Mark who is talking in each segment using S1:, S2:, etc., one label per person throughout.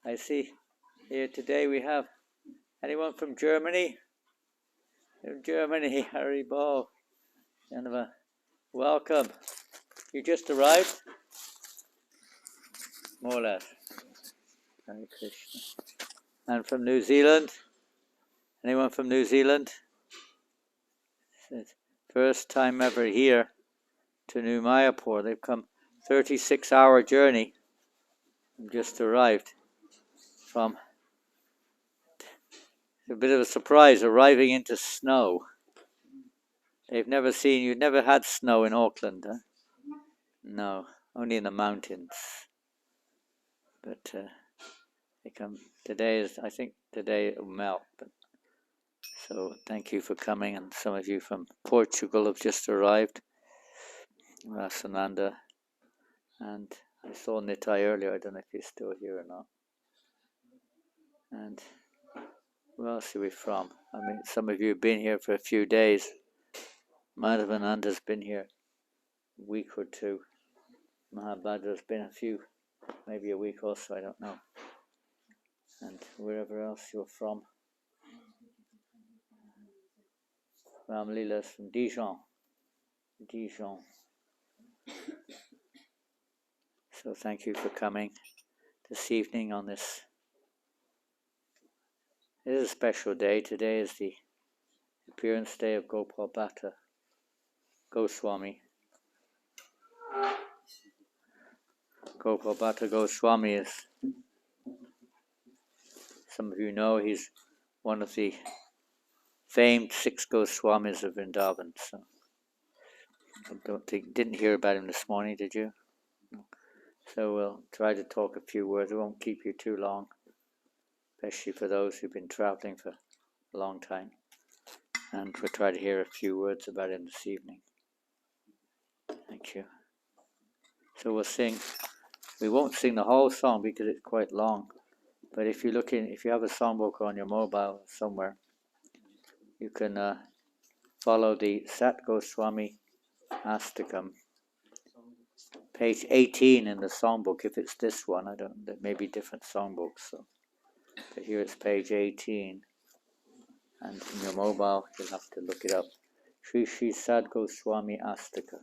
S1: I see here today we have anyone from Germany? From Germany, Haribo. Janananda, welcome. You just arrived? More or less. Hare Krishna. And from New Zealand? Anyone from New Zealand? First time ever here to New Mayapur. They've come 36-hour journey. Just arrived from a bit of a surprise arriving into snow. You've never had snow in Auckland, huh? No, only in the mountains. But they come today. I think today it will melt. But so thank you for coming, and some of you from Portugal have just arrived. Janananda, and I saw Nitai earlier. I don't know if he's still here or not. And where else are we from? I mean, some of you have been here for a few days. Madhavananda's been here a week or two. Maharaja's been a few, maybe a week or so, I don't know. And wherever else you're from. Ramlila's from Dijon. So thank you for coming this evening on this. It is a special day. Today is the appearance day of Gopal Bhatta Goswami. Gopal Bhatta Goswami is, some of you know, he's one of the famed 6 Goswamis of Vrindavan. So didn't hear about him this morning, did you? No. So we'll try to talk a few words. We won't keep you too long, especially for those who've been traveling for a long time. And we'll try to hear a few words about him this evening. Thank you. So we'll sing. We won't sing the whole song because it's quite long. But if you have a songbook on your mobile somewhere, you can follow the Sat Goswami Astakam, page 18 in the songbook. If it's this one, there may be different songbooks. So, but here it's page 18, and in your mobile you'll have to look it up. Sri Sri Sat Goswami Astaka.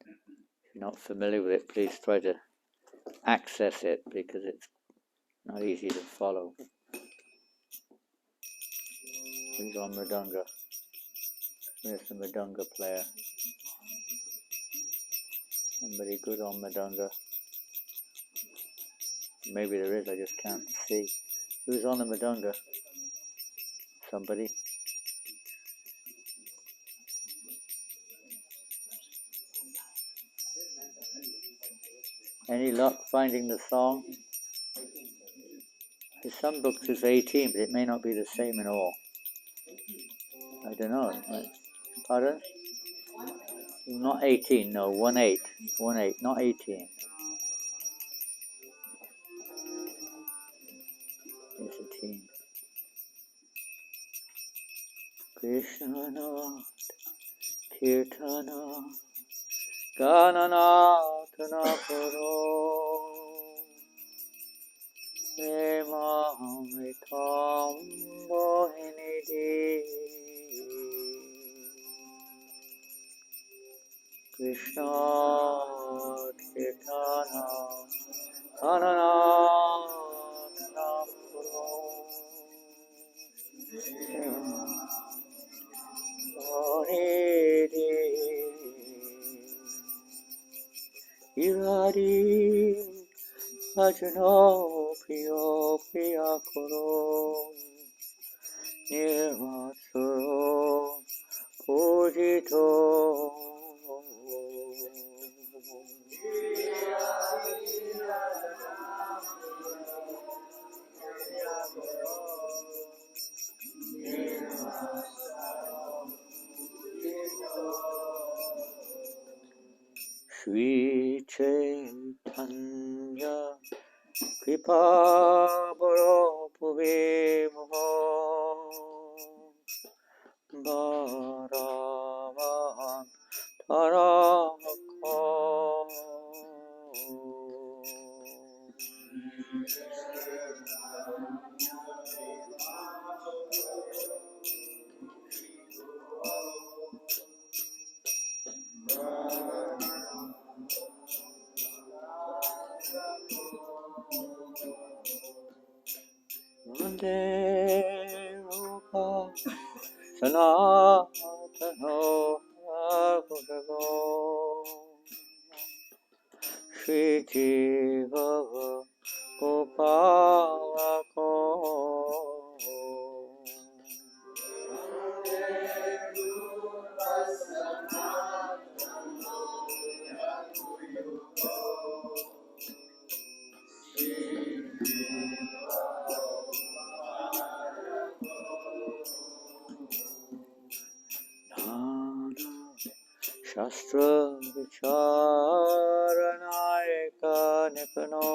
S1: If you're not familiar with it, please try to access it because it's not easy to follow. Who's on Mridanga? Where's the Mridanga player? Somebody good on Mridanga? Maybe there is, I just can't see. Who's on the Mridanga? Somebody? Any luck finding the song? In some books it's 18, but it may not be the same in all. I don't know. Pardon? Not 18, no, 1-8. 1-8, not 18. It's a teen. Krishna Kirtana Gananatana Puro Emamritam Bohinidi Krishna Kirtana Gananatana Puro Bohinidi Iradi Bhajano Priyo Priya Koro Nirvatsuro Pujito Shri Caitanya Kripa Baro Puve Moho Bharavan Tarako Vande Rupa Sanatano Bhagavo Shri Jiva Gopalako Shastra Vicharanayaka Nipano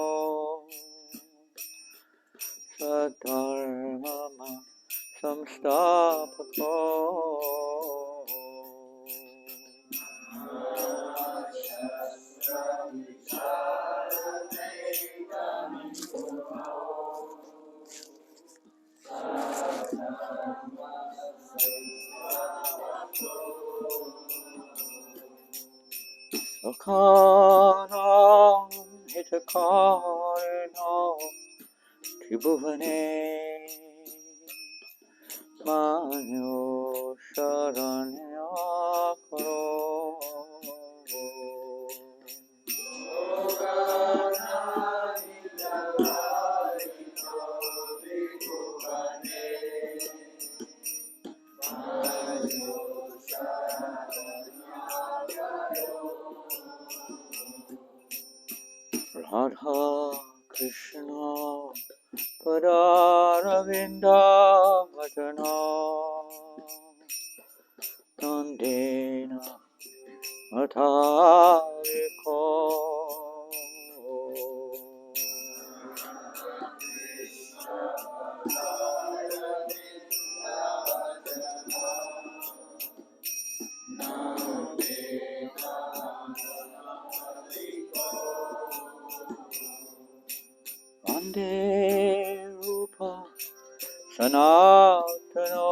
S1: Sadharma Samstapako Lokanam Hitakarino Tribhuvane Manyo Sharanyakaro Radha Krishna Padaravinda Bhajana Nandena Mathariko Vande Rupa Sanatano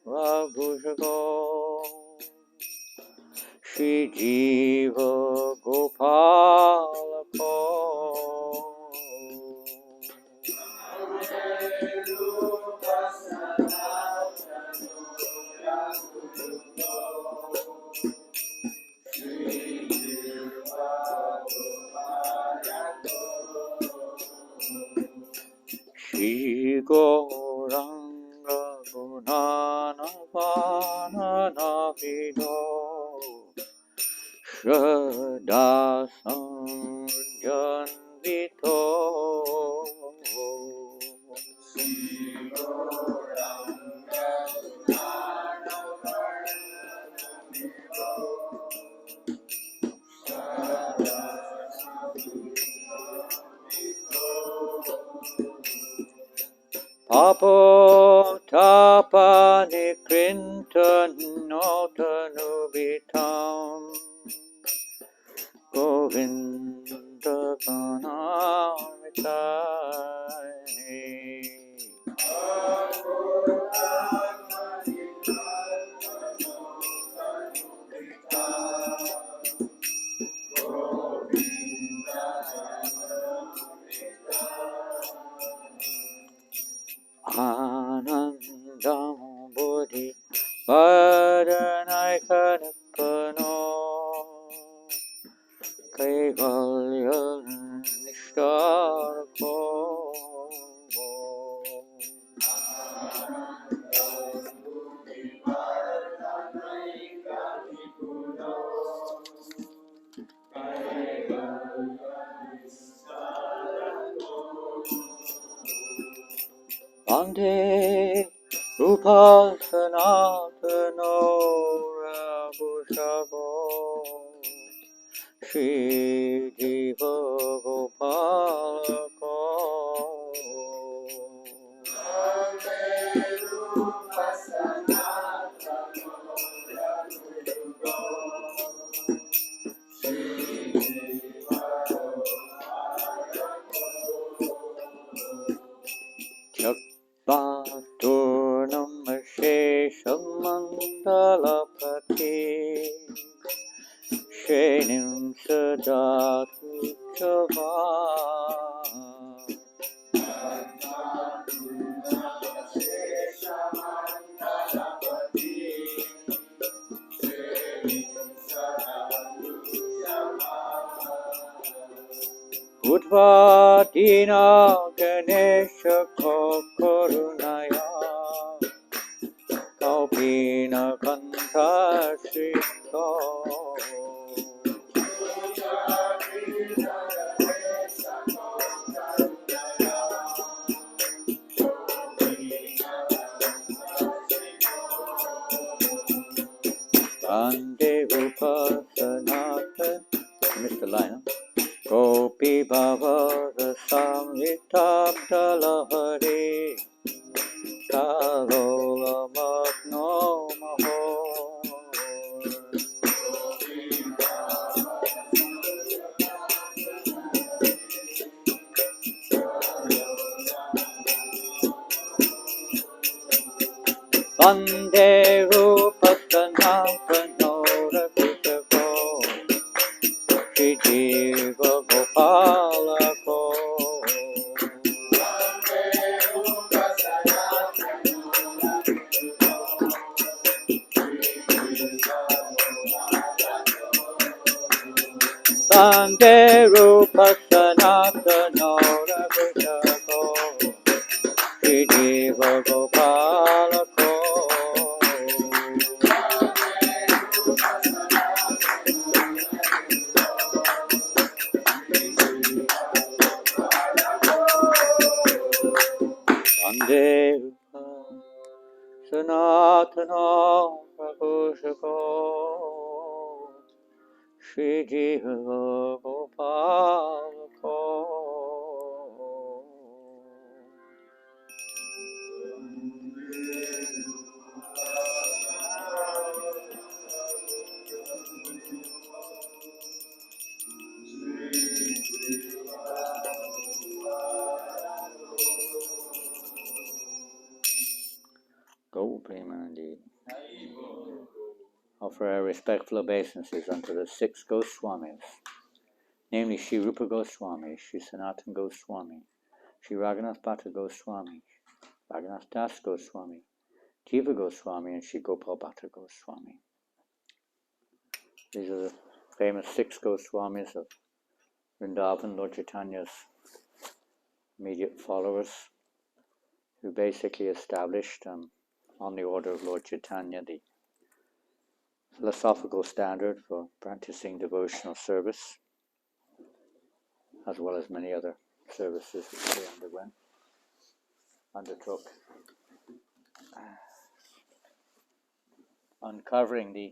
S1: Vabhujago Shri Jiva Gopalako Shri Gauranga Gunanavana Navido Shraddha Sanjanvito Papo Tapa Nikrinta Notanubitam Govinda Ganamitai Anandam Bodhi Varanaikanapano Kaivalya Nishtarako Vande Rupa Sanatano Rabhushavo Shri Jiva Gopalako Uttava Udvatina Ganesha Korunaya Kaupina Kanta Shrito Vande Rupa Sanatan Mr. Liner Gopi Baba Samhitam Talahari Kalola Magno Maho Vande Rupa Sanatana Rapitako Shri Jiva Gopalako Vande Rupa Sanatana Rapitako Shri Jiva Gopalako Vande Rupa Sanatana Prabhushako Shri Jiva Gopalako Go Premanandi. Offer our respectful obeisances unto the 6 Goswamis, namely Sri Rupa Goswami, Sri Sanatan Goswami, Sri Raghunath Bhatta Goswami, Raghunath Das Goswami, Jiva Goswami, and Sri Gopal Bhatta Goswami. These are the famous 6 Goswamis of Vrindavan, Lord Chaitanya's immediate followers, who basically established on the order of Lord Chaitanya the philosophical standard for practicing devotional service, as well as many other services which they undertook. Uncovering the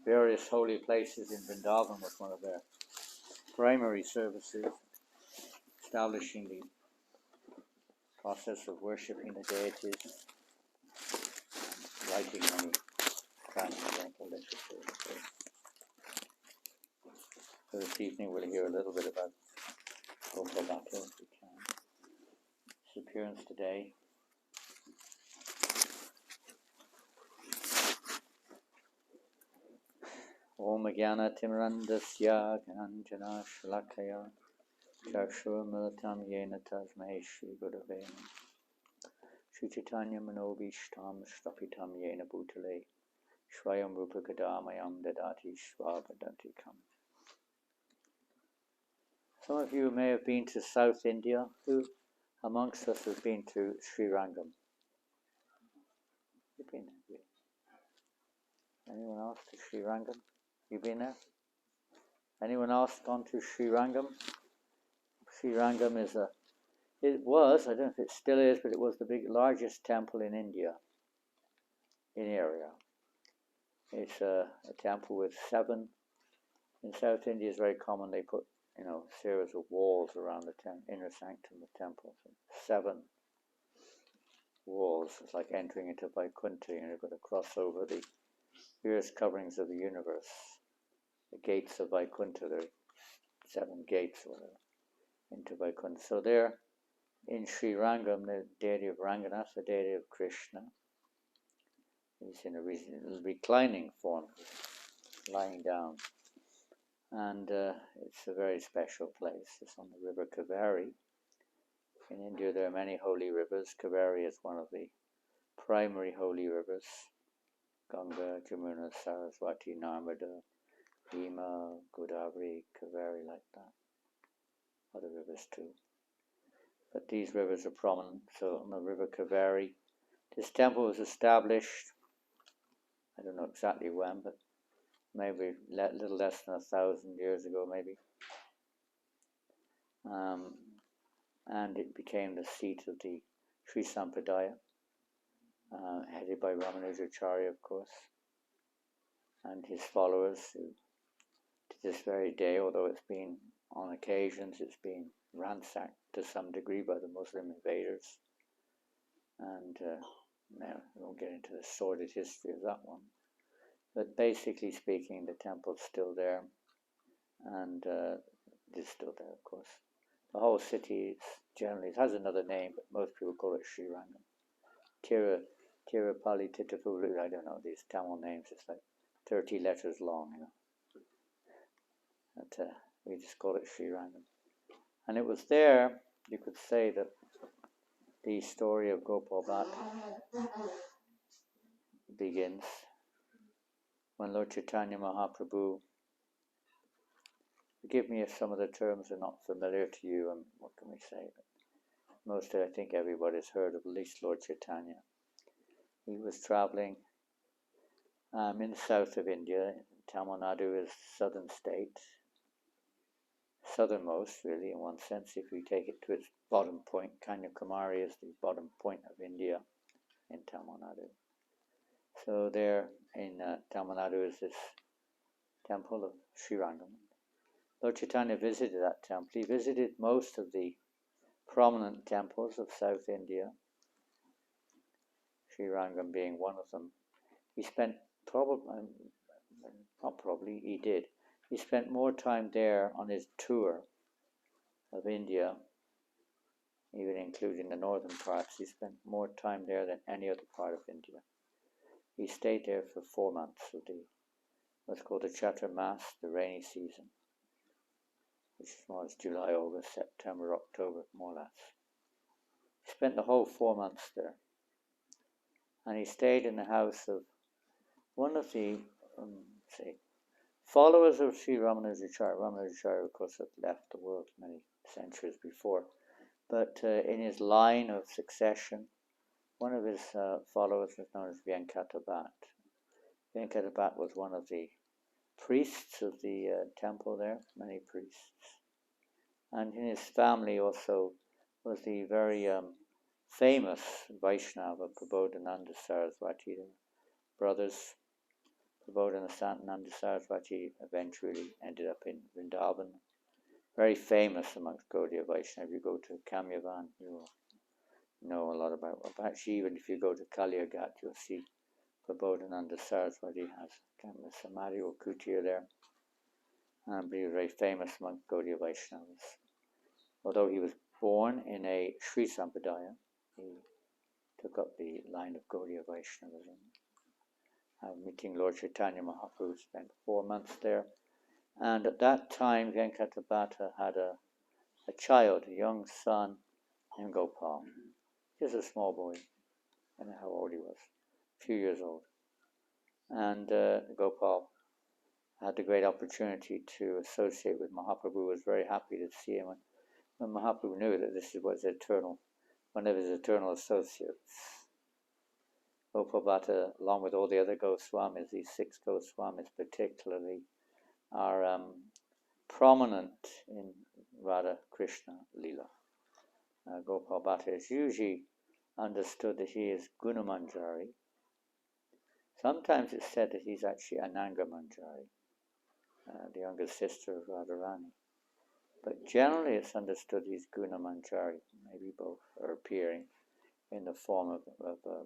S1: various holy places in Vrindavan was one of their primary services, establishing the process of worshipping the deities, writing many transcendental literature. So this evening we'll hear a little bit about Gopal Bhatta if we can. His appearance today. Om Jnana Timirandasya Gyananjana Shalakaya Chakshurmilitam Yena Tasmai Shri Gurave Shri Chaitanya Manobishtam Stapitam Yena Bhutale Shvayam Rupa Kadamayam Dadati Svavadantikam. Some of you may have been to South India. Who amongst us has been to Sri Rangam? You've been there? Anyone else to Sri Rangam? You been there? Anyone else gone to Sri Rangam? Sri Rangam is it was, I don't know if it still is, but it was the largest temple in India, in area. It's a temple with 7, in South India it's very common they put, series of walls around the inner sanctum of the temple. So 7 walls, it's like entering into Vaikuntha, you've got to cross over the various coverings of the universe. The gates of Vaikuntha, there are 7 gates or whatever, into Vaikuntha. So there, in Sri Rangam, the deity of Ranganath, the deity of Krishna, is in a reclining form, lying down. and it's a very special place. It's on the river Kaveri. In India there are many holy rivers. Kaveri is one of the primary holy rivers. Ganga, Jamuna, Saraswati, Narmada, Bhima, Godavari, Kaveri, like that. Other rivers too. But these rivers are prominent. So on the river Kaveri, this temple was established, I don't know exactly when, but maybe a little less than 1,000 years ago, maybe. And it became the seat of the Sri Sampradaya, headed by Ramanujacharya, of course, and his followers, who to this very day, although it's been, on occasions, it's been ransacked to some degree by the Muslim invaders. And now we won't get into the sordid history of that one. But basically speaking, the temple's still there, and it is still there, of course. The whole city generally, it has another name, but most people call it Sri Rangam. Tirupali, Titapulu, I don't know these Tamil names, it's like 30 letters long, you know. But we just call it Sri Rangam. And it was there, you could say, that the story of Gopal Bhatt begins, when Lord Caitanya Mahaprabhu, forgive me if some of the terms are not familiar to you, and what can we say? But mostly, I think everybody's heard of at least Lord Caitanya. He was traveling in the south of India. Tamil Nadu is southern state, southernmost really in one sense if you take it to its bottom point. Kanyakumari is the bottom point of India in Tamil Nadu. So there in Tamil Nadu is this temple of Sri Rangam. Lord Chaitanya visited that temple. He visited most of the prominent temples of South India, Sri Rangam being one of them. He spent he spent more time there on his tour of India, even including the northern parts. He spent more time there than any other part of India. He stayed there for 4 months of what's called the Chaturmas, the rainy season, which is more or less July, August, September, October, more or less. He spent the whole 4 months there. And he stayed in the house of one of the followers of Sri Ramanujacharya. Ramanujacharya, of course, had left the world many centuries before. But in his line of succession, one of his followers was known as Venkata Bhatt. Venkata Bhatt was one of the priests of the temple there, many priests. And in his family also was the very famous Vaishnava, Prabodhananda Saraswati, brothers. Prabodhananda Saraswati eventually ended up in Vrindavan. Very famous amongst Gaudiya Vaishnava. If you go to Kamyavan, you will know a lot about it. Actually, even if you go to Kaliagat, you'll see Prabodhananda Saraswati has kind of a samadhi or kutir there. And he was very famous amongst Gaudiya Vaishnavas. Although he was born in a Sri Sampradaya, he took up the line of Gaudiya Vaishnavism. Meeting Lord Chaitanya Mahaprabhu, spent 4 months there. And at that time, Venkata Bhatt had a child, a young son, named Gopal. Just a small boy. I don't know how old he was, a few years old. And Gopal had the great opportunity to associate with Mahaprabhu, was very happy to see him. When Mahaprabhu knew that this was one of his eternal associates, Gopal Bhatt, along with all the other Goswamis, these 6 Goswamis particularly, are prominent in Radha Krishna Leela. Gopal Bhatt is usually understood that he is Gunamanjari. Sometimes it's said that he's actually Ananga Manjari, the younger sister of Radharani. But generally it's understood he's Gunamanjari. Maybe both are appearing in the form of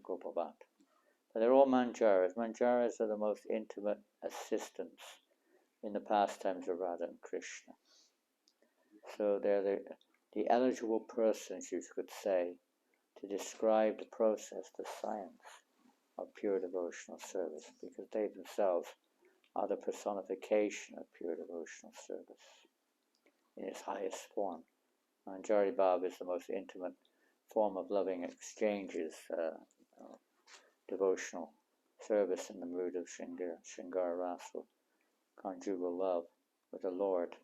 S1: Gopal Bhatt. But they're all Manjaras. Manjaras are the most intimate assistants in the pastimes of Radha and Krishna. So they're the eligible persons, you could say, to describe the process, the science of pure devotional service, because they themselves are the personification of pure devotional service in its highest form. And Jari Bhav is the most intimate form of loving exchanges, devotional service in the mood of Shringara Rasa, conjugal love with the Lord,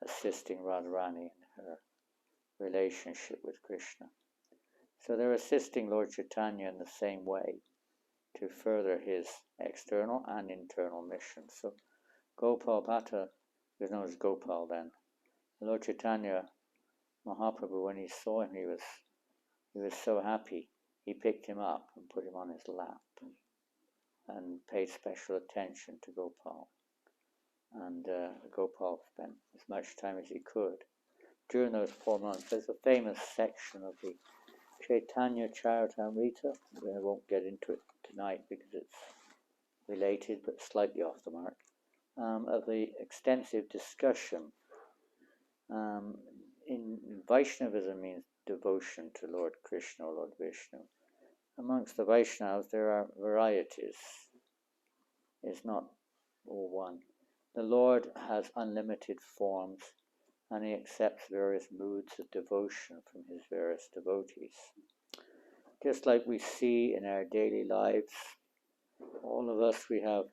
S1: assisting Radharani in her relationship with Krishna. So they're assisting Lord Caitanya in the same way to further his external and internal mission. So Gopal Bhatta was known as Gopal then. Lord Caitanya Mahaprabhu, when he saw him, he was so happy. He picked him up and put him on his lap and paid special attention to Gopal. And Gopal spent as much time as he could during those 4 months. There's a famous section of the Caitanya Charitamrta. I won't get into it tonight because it's related but slightly off the mark, of the extensive discussion. In Vaishnavism means devotion to Lord Krishna or Lord Vishnu. Amongst the Vaishnavas there are varieties. It's not all one. The Lord has unlimited forms and he accepts various moods of devotion from his various devotees. Just like we see in our daily lives, all of us, we have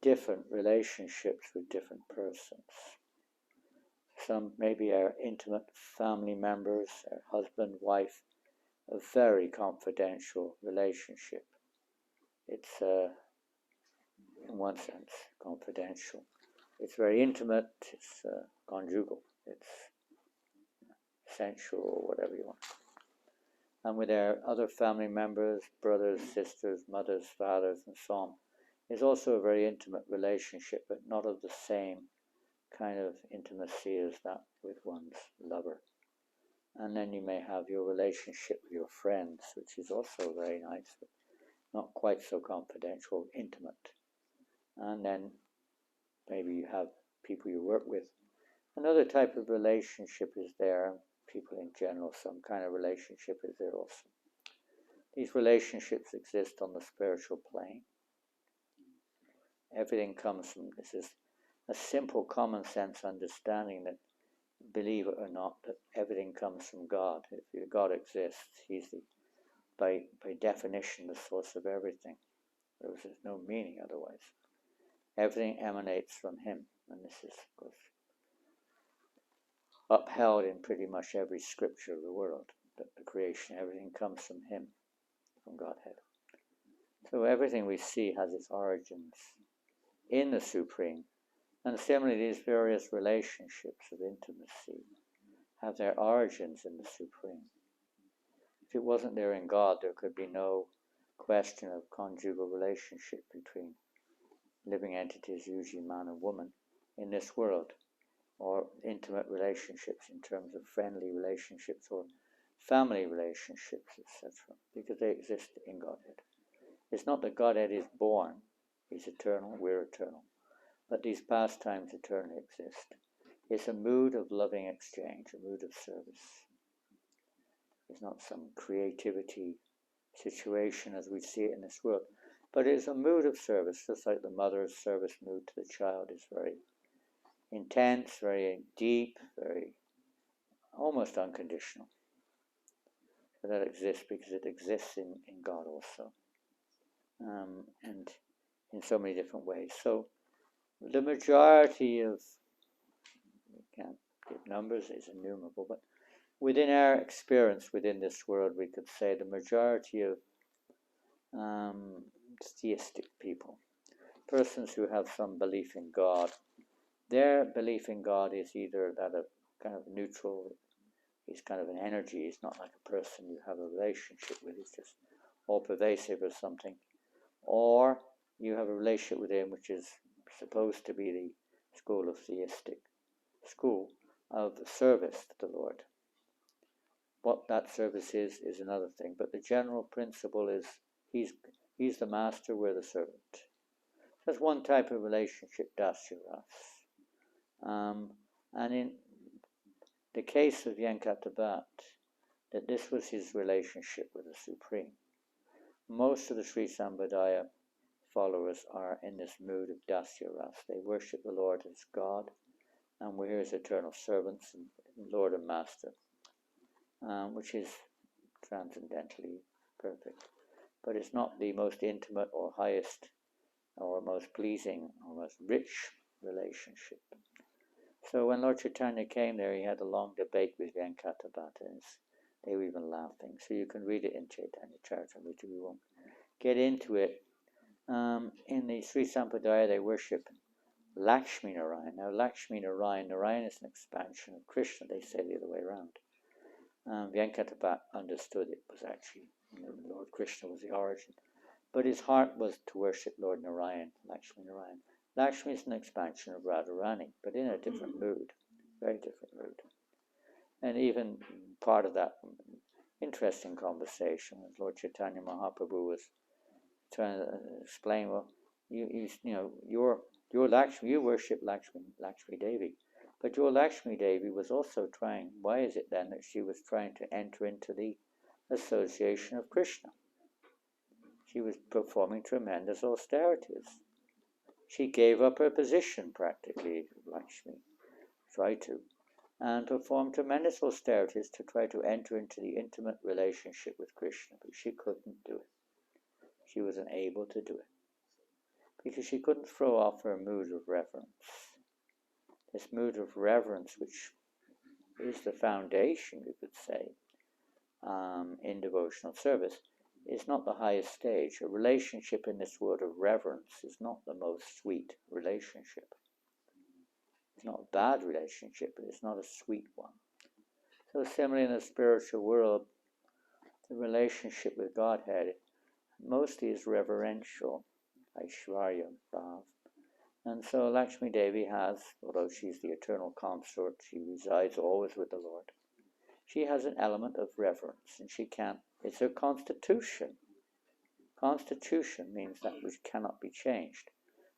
S1: different relationships with different persons. Some maybe our intimate family members, our husband, wife, a very confidential relationship. It's, in one sense, confidential. It's very intimate, it's conjugal, it's sensual, or whatever you want. And with our other family members, brothers, sisters, mothers, fathers, and so on, is also a very intimate relationship, but not of the same kind of intimacy as that with one's lover. And then you may have your relationship with your friends, which is also very nice, but not quite so confidential, intimate. And then maybe you have people you work with. Another type of relationship is there. People in general, some kind of relationship is there also. These relationships exist on the spiritual plane. Everything comes from, this is a simple common sense understanding that, believe it or not, that everything comes from God. If God exists, he's by definition the source of everything. There's no meaning otherwise. Everything emanates from him, and this is, of course, upheld in pretty much every scripture of the world, that the creation, everything comes from him, from Godhead. So everything we see has its origins in the Supreme. And similarly, these various relationships of intimacy have their origins in the Supreme. If it wasn't there in God, there could be no question of conjugal relationship between living entities, usually man and woman, in this world, or intimate relationships in terms of friendly relationships or family relationships, etc., because they exist in Godhead. It's not that Godhead is born, he's eternal, we're eternal, but these pastimes eternally exist. It's a mood of loving exchange, a mood of service. It's not some creativity situation as we see it in this world, but it's a mood of service, just like the mother's service mood to the child is very intense, very deep, very almost unconditional. But that exists because it exists in God also, and in so many different ways. So the majority of, we can't give numbers, it's innumerable, but within our experience within this world, we could say the majority of theistic people, persons who have some belief in God, their belief in God is either that of kind of neutral, he's kind of an energy, he's not like a person you have a relationship with, he's just all pervasive or something, or you have a relationship with him which is supposed to be the school of theistic, school of service to the Lord. What that service is another thing, but the general principle is he's the master, we're the servant. That's one type of relationship, Dasya. And in the case of Venkatavat, that this was his relationship with the Supreme. Most of the Sri Sambhadaya followers are in this mood of dasya ras. They worship the Lord as God, and we're his eternal servants and Lord and Master, which is transcendentally perfect. But it's not the most intimate or highest or most pleasing or most rich relationship. So when Lord Caitanya came there, he had a long debate with Venkatapata, and they were even laughing. So you can read it in Caitanya Caritamrta. We won't get into it. In the Sri Sampradaya, they worship Lakshmi Narayan. Now, Lakshmi Narayan is an expansion of Krishna. They say the other way around. Venkatapata understood it was actually Lord Krishna was the origin. But his heart was to worship Lord Narayan, Lakshmi Narayan. Lakshmi is an expansion of Radharani, but in a different mood, very different mood. And even part of that interesting conversation with Lord Chaitanya Mahaprabhu was trying to explain, well, you're Lakshmi, you worship Lakshmi Devi, but your Lakshmi Devi was also trying. Why is it then that she was trying to enter into the association of Krishna? She was performing tremendous austerities. She gave up her position practically, Lakshmi tried to, and performed tremendous austerities to try to enter into the intimate relationship with Krishna, but she couldn't do it. She was unable to do it because she couldn't throw off her mood of reverence. This mood of reverence, which is the foundation, you could say, in devotional service, is not the highest stage. A relationship in this world of reverence is not the most sweet relationship. It's not a bad relationship, but it's not a sweet one. So similarly in the spiritual world, the relationship with Godhead mostly is reverential, Aishwarya Bhav. And so Lakshmi Devi has, although she's the eternal consort, she resides always with the Lord, she has an element of reverence, and she can't, it's her constitution. Constitution means that which cannot be changed.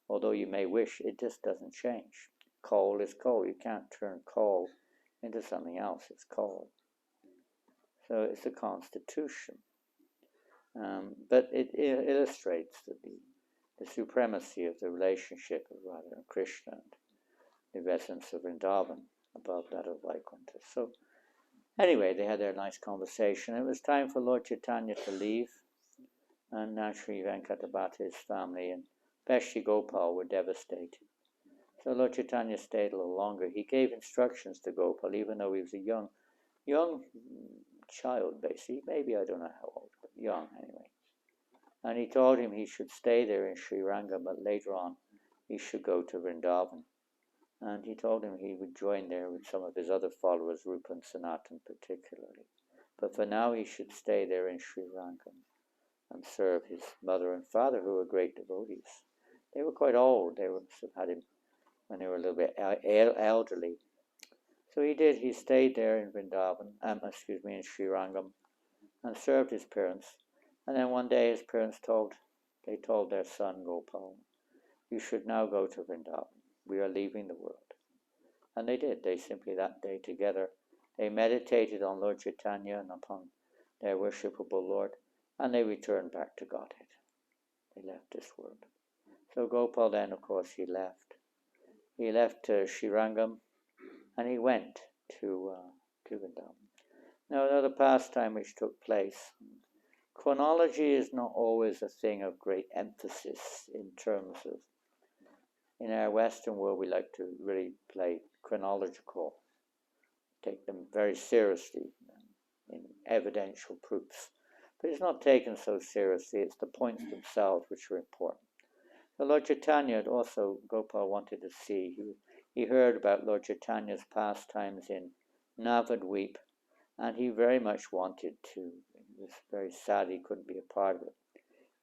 S1: Although you may wish, it just doesn't change. Coal is coal. You can't turn coal into something else. It's coal. So it's a constitution. But it illustrates the supremacy of the relationship of Radha and Krishna and the essence of Vrindavan above that of Vaikuntha. So anyway, they had their nice conversation. It was time for Lord Chaitanya to leave, and naturally Venkatapata's family and especially Gopal were devastated. So Lord Chaitanya stayed a little longer. He gave instructions to Gopal, even though he was a young child, basically. Maybe, I don't know how old, but young anyway. And he told him he should stay there in Sri Ranga, but later on he should go to Vrindavan. And he told him he would join there with some of his other followers, Rupa and Sanatan particularly. But for now he should stay there in Sri Ranga and serve his mother and father, who were great devotees. They were quite old. They must have had him when they were a little bit elderly. So he did. He stayed there in Vrindavan, in Sri Rangam, and served his parents. And then one day his parents told their son Gopal, you should now go to Vrindavan. We are leaving the world. And they did. They simply that day together, they meditated on Lord Chaitanya and upon their worshipable Lord, and they returned back to Godhead. They left this world. So Gopal then, of course, he left. He left Sri Rangam, and he went to Vrindavan. Now, another pastime which took place. Chronology is not always a thing of great emphasis in terms of, in our Western world, we like to really play chronological, take them very seriously in evidential proofs. But it's not taken so seriously, it's the points themselves which are important. So Lord Chaitanya also, Gopal wanted to see, he heard about Lord Chaitanya's pastimes in Navadvip, and he very much wanted to. He was very sad he couldn't be a part of it.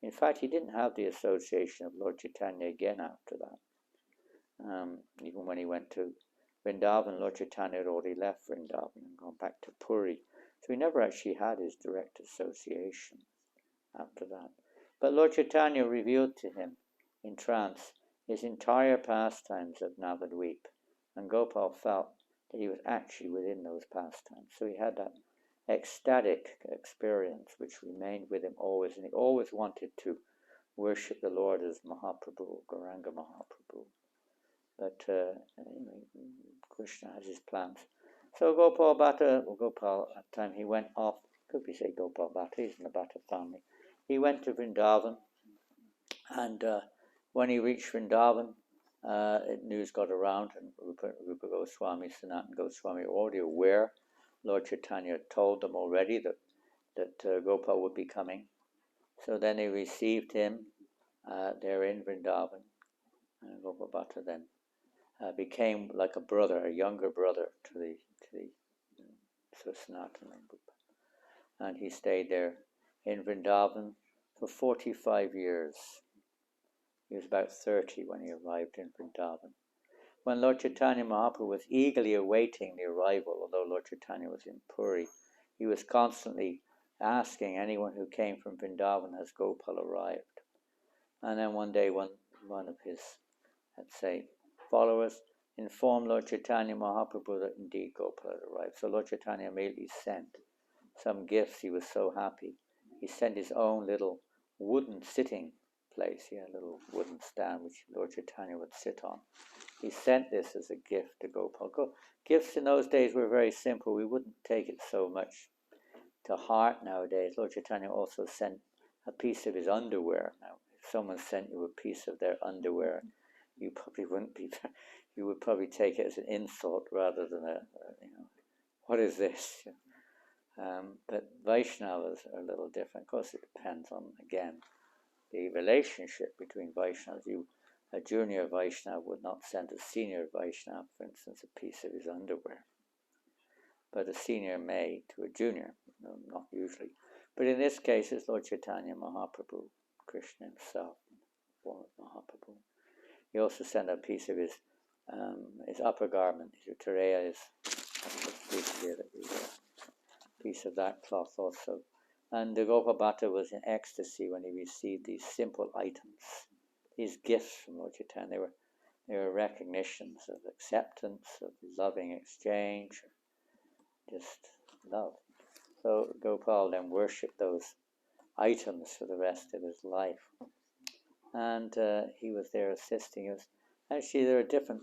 S1: In fact, he didn't have the association of Lord Chaitanya again after that. Even when he went to Vrindavan, Lord Chaitanya had already left Vrindavan and gone back to Puri. So he never actually had his direct association after that. But Lord Chaitanya revealed to him in trance his entire pastimes of Navadvip, and Gopal felt that he was actually within those pastimes. So he had that ecstatic experience which remained with him always, and he always wanted to worship the Lord as Mahaprabhu, Gauranga Mahaprabhu. But Krishna has his plans. So Gopal Bhatta, Gopal, at the time he went off, could we say Gopal Bhatta, he's in the Bhatta family. He went to Vrindavan, and when he reached Vrindavan, news got around, and Rupa Goswami, Sanatana Goswami were already aware. Lord Chaitanya told them already that Gopal would be coming. So then they received him there in Vrindavan, and Gopal Bhatta then became like a brother, a younger brother to the Sanatana group. And he stayed there in Vrindavan for 45 years. He was about 30 when he arrived in Vrindavan. When Lord Chaitanya Mahaprabhu was eagerly awaiting the arrival, although Lord Chaitanya was in Puri, he was constantly asking anyone who came from Vrindavan, has Gopal arrived? And then one day one of his, let's say, followers informed Lord Chaitanya Mahaprabhu that indeed Gopal had arrived. So Lord Chaitanya immediately sent some gifts. He was so happy. He sent his own little wooden sitting place. He had a little wooden stand which Lord Chaitanya would sit on. He sent this as a gift to Gopal. Gifts in those days were very simple. We wouldn't take it so much to heart nowadays. Lord Chaitanya also sent a piece of his underwear. Now, if someone sent you a piece of their underwear, you probably wouldn't be. You would probably take it as an insult rather than what is this? But Vaishnavas are a little different. Of course, it depends on, again, the relationship between Vaishnavas. A junior Vaishnava would not send a senior Vaishnava, for instance, a piece of his underwear. But a senior may to a junior, not usually. But in this case, it's Lord Chaitanya Mahaprabhu, Krishna himself, form of Mahaprabhu. He also sent a piece of his upper garment, his uttara, his piece of that cloth also. And the Gopal Bhatta was in ecstasy when he received these simple items, these gifts from Lord Chaitanya. They were recognitions of acceptance, of loving exchange, just love. So Gopal then worshipped those items for the rest of his life. And he was there assisting us. Actually, there are different.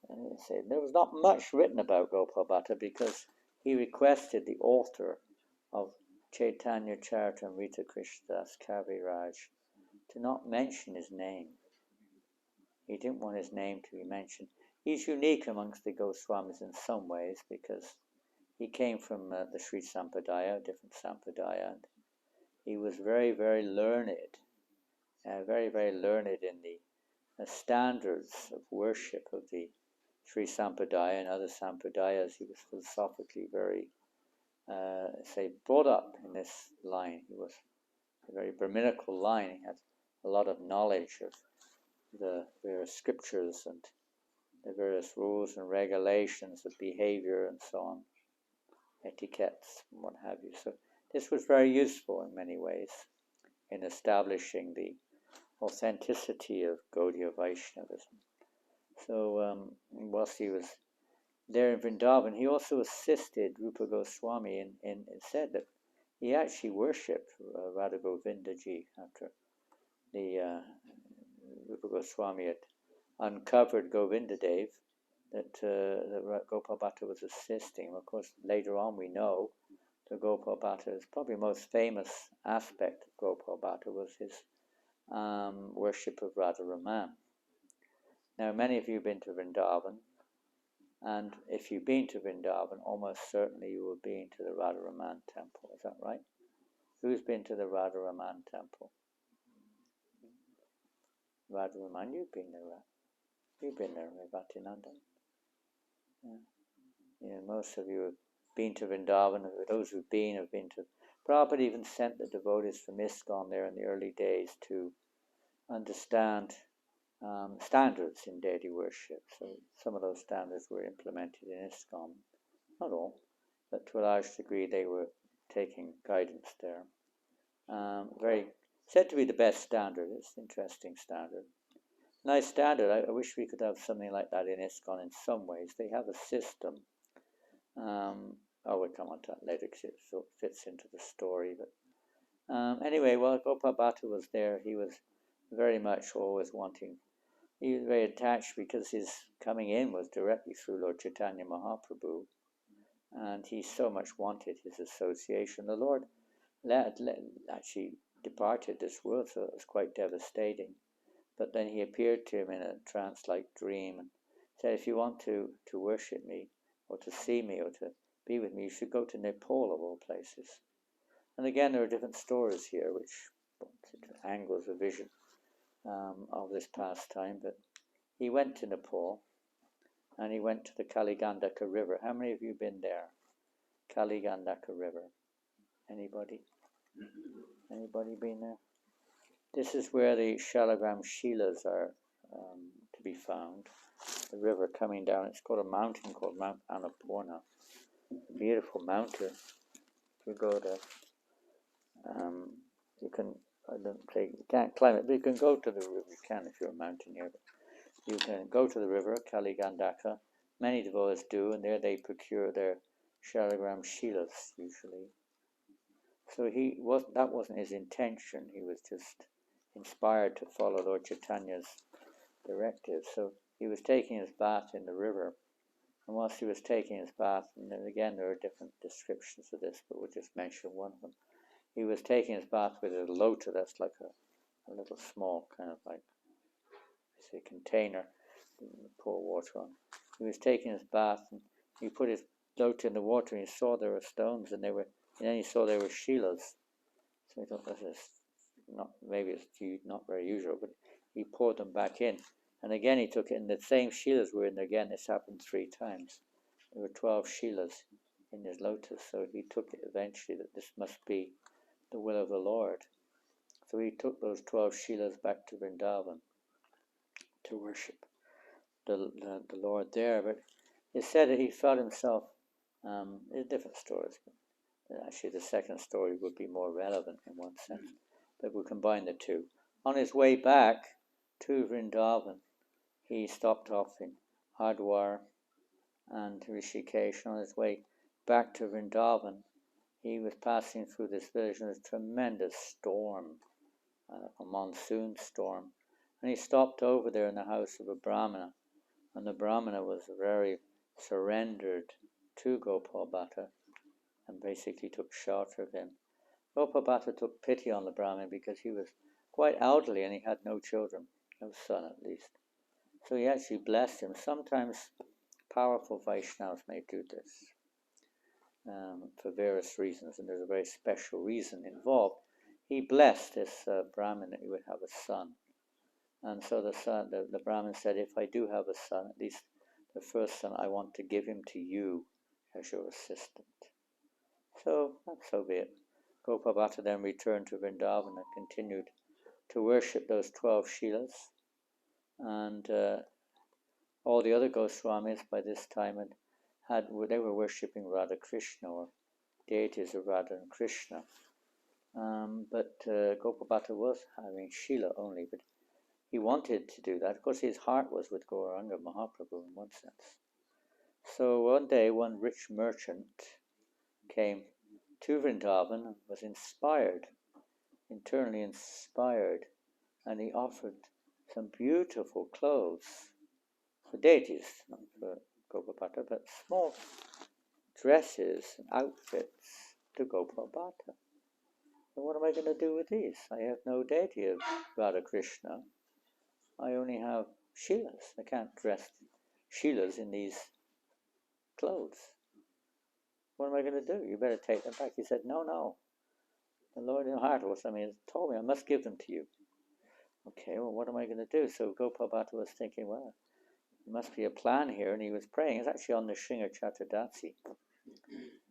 S1: There was not much written about Gopal Bhatta because he requested the author of Caitanya Charitamrta Krishnadas Kaviraj to not mention his name. He didn't want his name to be mentioned. He's unique amongst the Goswamis in some ways because he came from the Sri Sampradaya, a different Sampradaya, and he was very, very learned, very, very learned in the standards of worship of the Sri Sampradaya and other Sampradayas. He was philosophically very, brought up in this line. He was a very Brahminical line. He had a lot of knowledge of the various scriptures and the various rules and regulations of behavior and so on, etiquettes and what have you. So this was very useful in many ways in establishing the authenticity of Gaudiya Vaishnavism. So whilst he was there in Vrindavan, he also assisted Rupa Goswami in said that he actually worshipped Radha Govindaji after the Rupa Goswami had uncovered Govindadev that Gopal Bhatta was assisting. Of course, later on we know that Gopal Bhatta's probably most famous aspect of Gopal Bhatta was his worship of Radha Raman. Now, many of you have been to Vrindavan, and if you've been to Vrindavan, almost certainly you will have been to the Radha Raman temple. Is that right? Who's been to the Radha Raman temple? Radha Raman, you've been there, right? You've been there, Bhatinanda. Yeah. Most of you have been to Vrindavan. Those who've been have been to. Prabhupada even sent the devotees from ISKCON there in the early days to understand standards in deity worship. So some of those standards were implemented in ISKCON. Not all, but to a large degree they were taking guidance there. Very said to be the best standard. It's an interesting standard. Nice standard. I wish we could have something like that in ISKCON in some ways. They have a system. We'll come on to that later because it fits into the story. But anyway, while Gopal Bhatta was there, he was very much always wanting. He was very attached because his coming in was directly through Lord Caitanya Mahaprabhu, and he so much wanted his association. The Lord actually departed this world, so it was quite devastating. But then he appeared to him in a trance-like dream and said, if you want to worship me, or to see me, or to be with me, you should go to Nepal, of all places. And again, there are different stories here which angles the vision of this pastime. But he went to Nepal, and he went to the Kaligandaka River. How many of you been there? Kaligandaka River. Anybody? Anybody been there? This is where the Shalagram Shilas are to be found. The river coming down. It's called a mountain called Mount Annapurna. A beautiful mountain. If you go there, you can. I don't say you can't climb it, but you can go to the river. You can if you're a mountaineer. But you can go to the river Kaligandaka. Many devotees do, and there they procure their Shalagram Shilas usually. So that wasn't his intention. He was just inspired to follow Lord Chaitanya's directive. So he was taking his bath in the river. And whilst he was taking his bath, and then again there are different descriptions of this, but we'll just mention one of them. He was taking his bath with a lota, that's like a little small kind of like, say, container to pour water on. He was taking his bath, and he put his lota in the water, and he saw there were stones, and then he saw there were shilas. So he thought, this is maybe it's not very usual, but he poured them back in. And again he took it, and the same shilas were in again. This happened 3 times. There were 12 shilas in his lotus, so he took it eventually that this must be the will of the Lord. So he took those 12 shilas back to Vrindavan to worship the Lord there. But it said that he felt himself, there's different stories, but actually the second story would be more relevant in one sense. But we'll combine the two. On his way back to Vrindavan, he stopped off in Hardwar and Rishikesh. On his way back to Vrindavan, he was passing through this village, and there was a tremendous storm, a monsoon storm. And he stopped over there in the house of a Brahmana, and the Brahmana was very surrendered to Gopal Bhatta and basically took shelter of him. Gopal Bhatta took pity on the Brahmin because he was quite elderly and he had no children, no son at least. So he actually blessed him. Sometimes powerful Vaishnavas may do this for various reasons, and there's a very special reason involved. He blessed this Brahmin that he would have a son. And so the Brahmin said, if I do have a son, at least the first son, I want to give him to you as your assistant. So be it. Gopal Bhatta then returned to Vrindavan and continued to worship those 12 shilas. And all the other Goswamis by this time they were worshipping Radha Krishna, or deities of Radha and Krishna. But Gopal Bhatta was having Shila only, but he wanted to do that. Of course, his heart was with Gauranga Mahaprabhu in one sense. So one day, one rich merchant came to Vrindavan and was internally inspired, and he offered some beautiful clothes for deities, not for Gopal Bhatta, but small dresses and outfits to Gopal Bhatta. So what am I going to do with these? I have no deity of Radha Krishna. I only have shilas. I can't dress shilas in these clothes. What am I going to do? You better take them back. He said, no. The Lord in heart told me I must give them to you. Okay, well, what am I going to do? So Gopal Bhatta was thinking, well, there must be a plan here, and he was praying. It's actually on the Nrsimha Chaturdashi.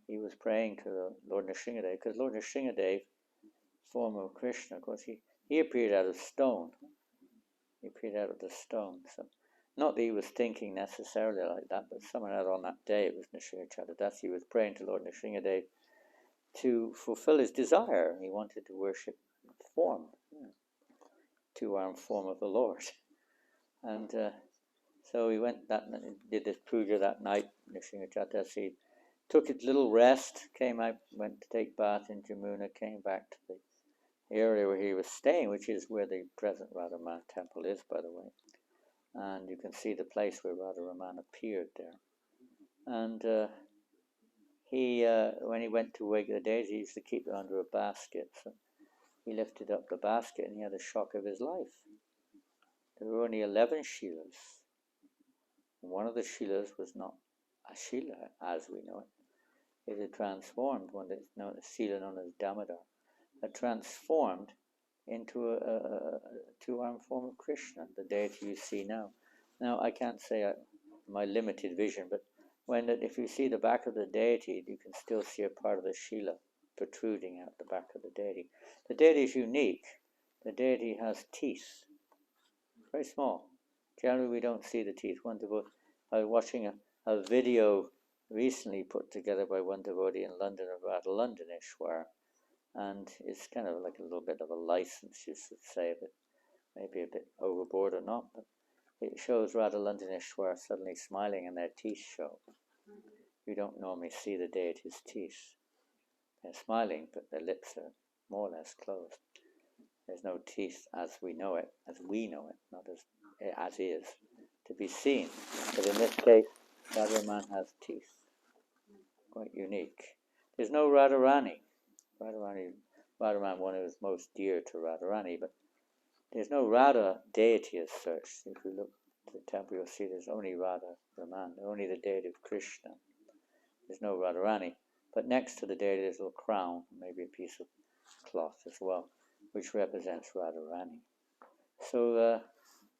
S1: He was praying to the Lord Nrsimhadev, because Lord Nrsimhadev, form of Krishna, of course, he appeared out of stone. He appeared out of the stone. So, not that he was thinking necessarily like that, but someone out on that day, it was Nrsimha Chaturdashi, he was praying to Lord Nrsimhadev to fulfill his desire. He wanted to worship form, two-armed form of the Lord. And so he went did this puja that night, Nrsimha Chaturdashi, took a little rest, came out, went to take bath in Jamuna, came back to area where he was staying, which is where the present Radharaman temple is, by the way. And you can see the place where Radharaman appeared there. And when he went to wake the deity, he used to keep it under a basket. So he lifted up the basket and he had a shock of his life. There were only 11 shilas. One of the shilas was not a shila as we know it. It had transformed, one that's known as shila known as Damodar, had transformed into a two-armed form of Krishna, the deity you see now. Now, I can't say my limited vision, but if you see the back of the deity, you can still see a part of the shila protruding out the back of the deity. The deity is unique. The deity has teeth, very small. Generally, we don't see the teeth. I was watching a video recently put together by one devotee in London about Londonishwar, and it's kind of like a little bit of a license, you should say, but maybe a bit overboard or not, but it shows Radha Londonishwar suddenly smiling and their teeth show. You don't normally see the deity's teeth. They're smiling, but their lips are more or less closed. There's no teeth as we know it, not as is, to be seen. But in this case, Radharaman has teeth. Quite unique. There's no Radharani. Radharaman, one who is most dear to Radharani, but there's no Radha deity as such. If you look at the temple, you'll see there's only Radharaman, only the deity of Krishna. There's no Radharani. But next to the deity, there's a little crown, maybe a piece of cloth as well, which represents Radharani. So,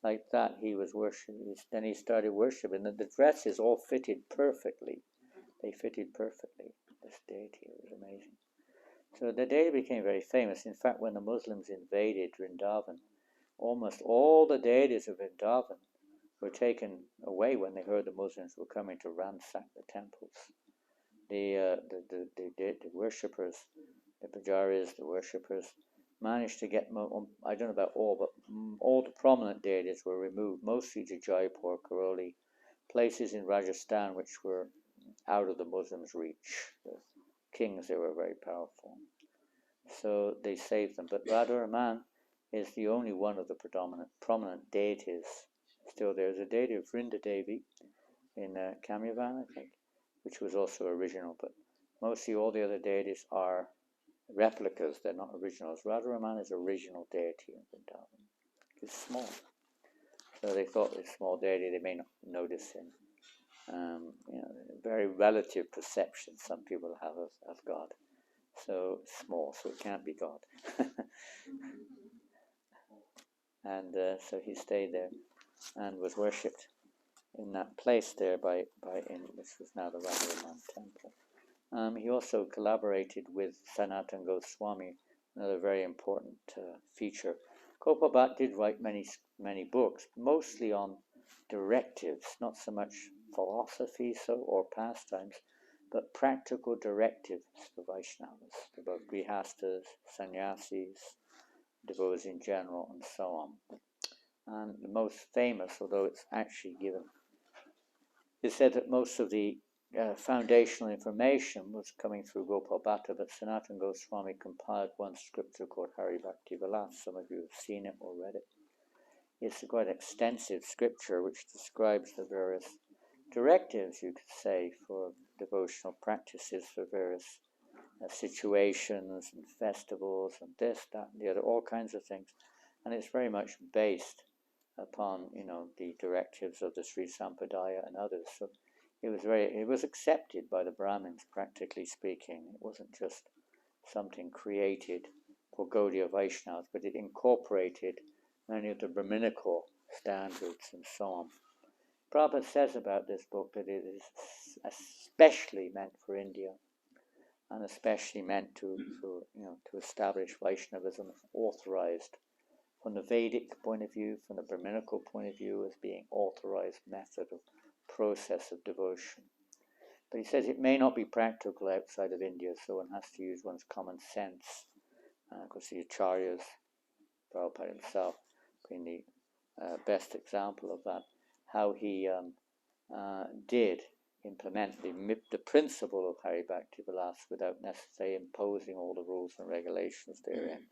S1: like that, he was worshipping. Then he started worshipping. The dresses all fitted perfectly. They fitted perfectly. This deity, it was amazing. So the deity became very famous. In fact, when the Muslims invaded Vrindavan, almost all the deities of Vrindavan were taken away when they heard the Muslims were coming to ransack the temples. The worshippers, the pujaris, the worshippers, managed to get, I don't know about all, but all the prominent deities were removed, mostly to Jaipur, Karoli, places in Rajasthan which were out of the Muslims' reach. The kings, they were very powerful. So they saved them. But Radharaman is the only one of the prominent deities still there. There's a deity of Vrindadevi in Kamyavan, I think, which was also original, but mostly all the other deities are replicas, they're not originals. Radharaman is original deity in Vrindavan. It's small. So they thought this small deity, they may not notice him. Very relative perception some people have of God. So small, so it can't be God. And so he stayed there and was worshipped in that place there which was now the Radharaman temple. He also collaborated with Sanatana Goswami, another very important feature. Gopal Bhatt did write many books, mostly on directives, not so much philosophy or pastimes, but practical directives for Vaishnavas, about grihastas, sannyasis, devotees in general, and so on. And the most famous, although it's actually given, it said that most of the foundational information was coming through Gopal Bhatta, but Sanatana Goswami compiled one scripture called Hari Bhakti Vilas. Some of you have seen it or read it. It's a quite extensive scripture which describes the various directives, you could say, for devotional practices for various situations and festivals and this, that, and the other, all kinds of things. And it's very much based upon, the directives of the Sri Sampradaya and others. So it was accepted by the Brahmins, practically speaking. It wasn't just something created for Gaudiya Vaishnavas, but it incorporated many of the Brahminical standards and so on. Prabhupada says about this book that it is especially meant for India, and especially meant to establish Vaishnavism authorized from the Vedic point of view, from the Brahminical point of view, as being authorized method of process of devotion. But he says it may not be practical outside of India, so one has to use one's common sense. Of course, the Acharyas, Prabhupada himself, being the best example of that, how he did implement the principle of Hari Bhakti Vilas without necessarily imposing all the rules and regulations therein.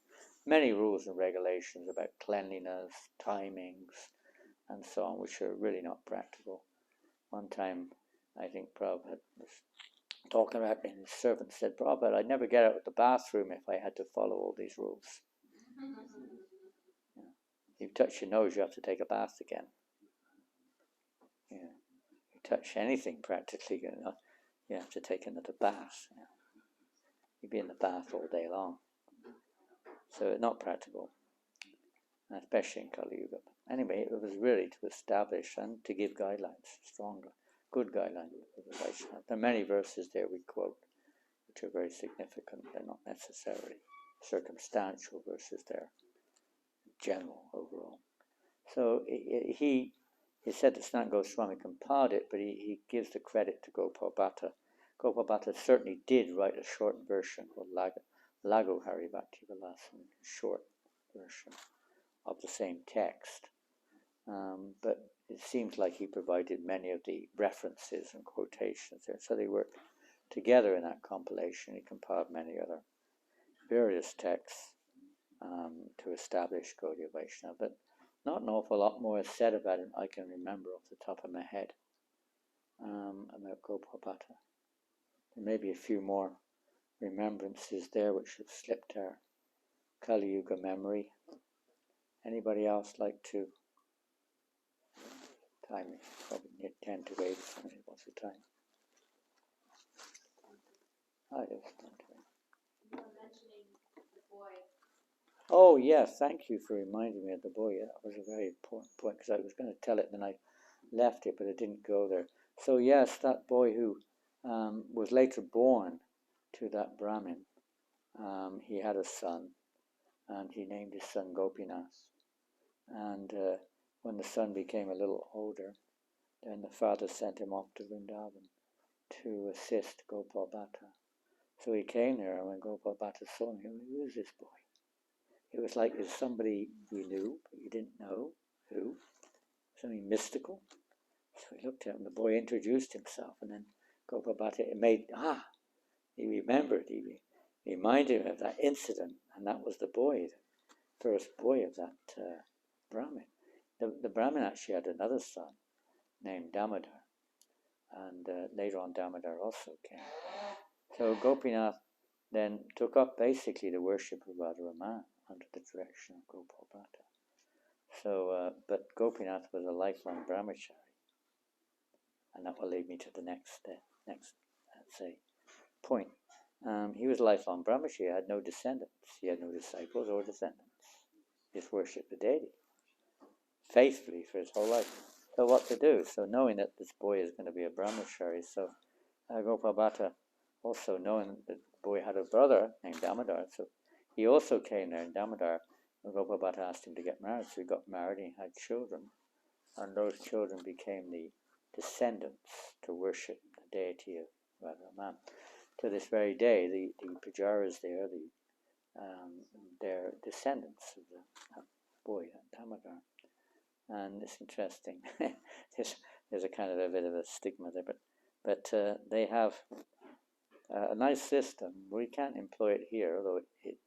S1: Many rules and regulations about cleanliness, timings, and so on, which are really not practical. One time, I think Prabhupada was talking about it, and his servant said, Prabhupada, I'd never get out of the bathroom if I had to follow all these rules. You touch your nose, you have to take a bath again. You touch anything practically, you have to take another bath. You'd be in the bath all day long. So it's not practical, especially in Kali Yuga. Anyway, it was really to establish and to give guidelines, stronger, good guidelines for the Vaishnava. There are many verses there we quote, which are very significant. They're not necessarily circumstantial verses, they're general overall. So he said that Sanatana Goswami compiled it, but he gives the credit to Gopal Bhatta. Gopal Bhatta certainly did write a short version called Lagu Hari Bhakti Vilasam, a short version of the same text. But it seems like he provided many of the references and quotations there. So they worked together in that compilation. He compiled many other various texts to establish Gaudiya Vaishnava. But not an awful lot more is said about it I can remember off the top of my head about Gopal Bhatta. There may be a few more remembrances there which have slipped our Kali Yuga memory. Anybody else like to? Time is probably near 10 to 8 or something. What's the time? Oh, yes, 10 to 8.
S2: You were mentioning the boy.
S1: Oh, yes, thank you for reminding me of the boy. That was a very important point because I was going to tell it and then I left it, but it didn't go there. So, yes, that boy who was later born to that Brahmin, he had a son, and he named his son Gopinath. And when the son became a little older, then the father sent him off to Vrindavan to assist Gopal Bhatta. So he came there, and when Gopal Bhatta saw him, who is this boy? It was like it's somebody you knew, but you didn't know who, something mystical. So he looked at him, the boy introduced himself, and then Gopal Bhatta he remembered, he reminded him of that incident, and that was the boy, the first boy of that Brahmin. The Brahmin actually had another son named Damodar, and later on Damodar also came. So Gopinath then took up basically the worship of Radharaman under the direction of Gopal Bhatta. So, but Gopinath was a lifelong brahmachari, and that will lead me to the next let's say, point. He was a lifelong brahmachari. He had no descendants. He had no disciples or descendants. He just worshipped the deity faithfully for his whole life. So what to do? So knowing that this boy is going to be a brahmachari, so Gopal Bhatta, also knowing that the boy had a brother named Damodar, so he also came there in Damodar, and Gopal Bhatta asked him to get married, so he got married and he had children, and those children became the descendants to worship the deity of Radharaman. To this very day, the pujaras there, they're descendants of the boy, Damodar. And it's interesting. there's a kind of a bit of a stigma there, but they have a nice system. We can't employ it here, although it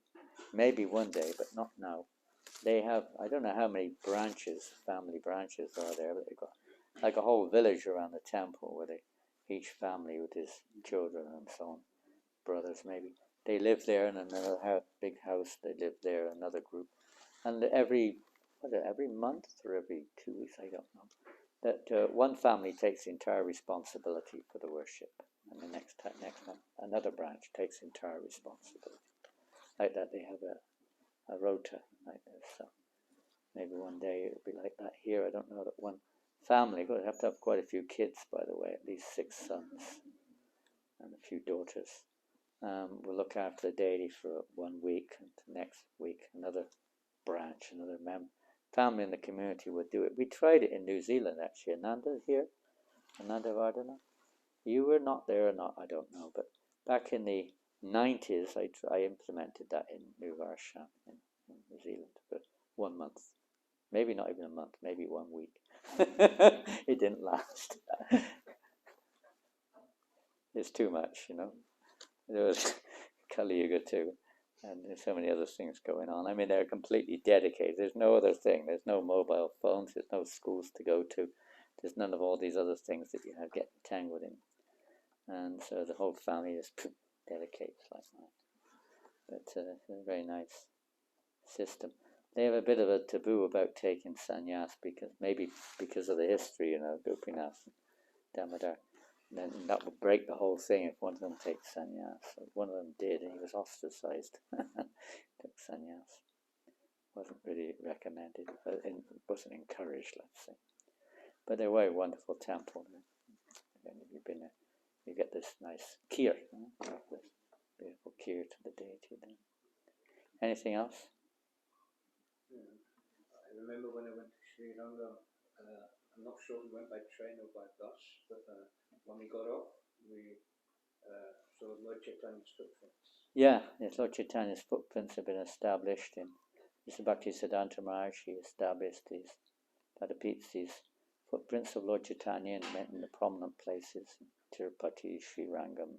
S1: may be one day, but not now. They have, I don't know how many branches, family branches are there, but they've got like a whole village around the temple where each family with his children and so on, brothers maybe, they live there in another big house, they live there, another group. And every month or every 2 weeks, I don't know, that one family takes the entire responsibility for the worship, and the next month another branch takes entire responsibility. Like that, they have a rota like this. So maybe one day it'll be like that here. I don't know that one family, but they have to have quite a few kids, by the way, at least 6 sons and a few daughters. We'll look after the deity for 1 week, and next week another branch, another family in the community would do it. We tried it in New Zealand, actually. Ananda here, Ananda Vardhana. You were not there or not, I don't know, but back in the 90s, I implemented that in New Varsham in New Zealand for 1 month. Maybe not even a month, maybe 1 week. It didn't last. It's too much, you know. There was Kali Yuga too, and there's so many other things going on. I mean, they're completely dedicated. There's no other thing. There's no mobile phones. There's no schools to go to. There's none of all these other things that you have get entangled in. And so the whole family is dedicated like that. But it's a very nice system. They have a bit of a taboo about taking sannyas because of the history, you know, Gopinath and Damodar. And then that would break the whole thing if one of them takes sannyas. So one of them did, and he was ostracized. Took sannyas. Wasn't really recommended, but it wasn't encouraged, let's say. But they're a very wonderful temple. And if you've been there, you get this nice kir, this beautiful kir to the deity there. Anything else?
S3: I remember when I went to Sri Lanka, I'm not sure if we went by train or by bus, but when we got off, we saw Lord Chaitanya's footprints.
S1: Yeah, yes, Lord Chaitanya's footprints have been established in Mr. Bhaktisiddhanta Maharaj. He established these footprints of Lord Chaitanya in the prominent places, Tirupati, Srirangam,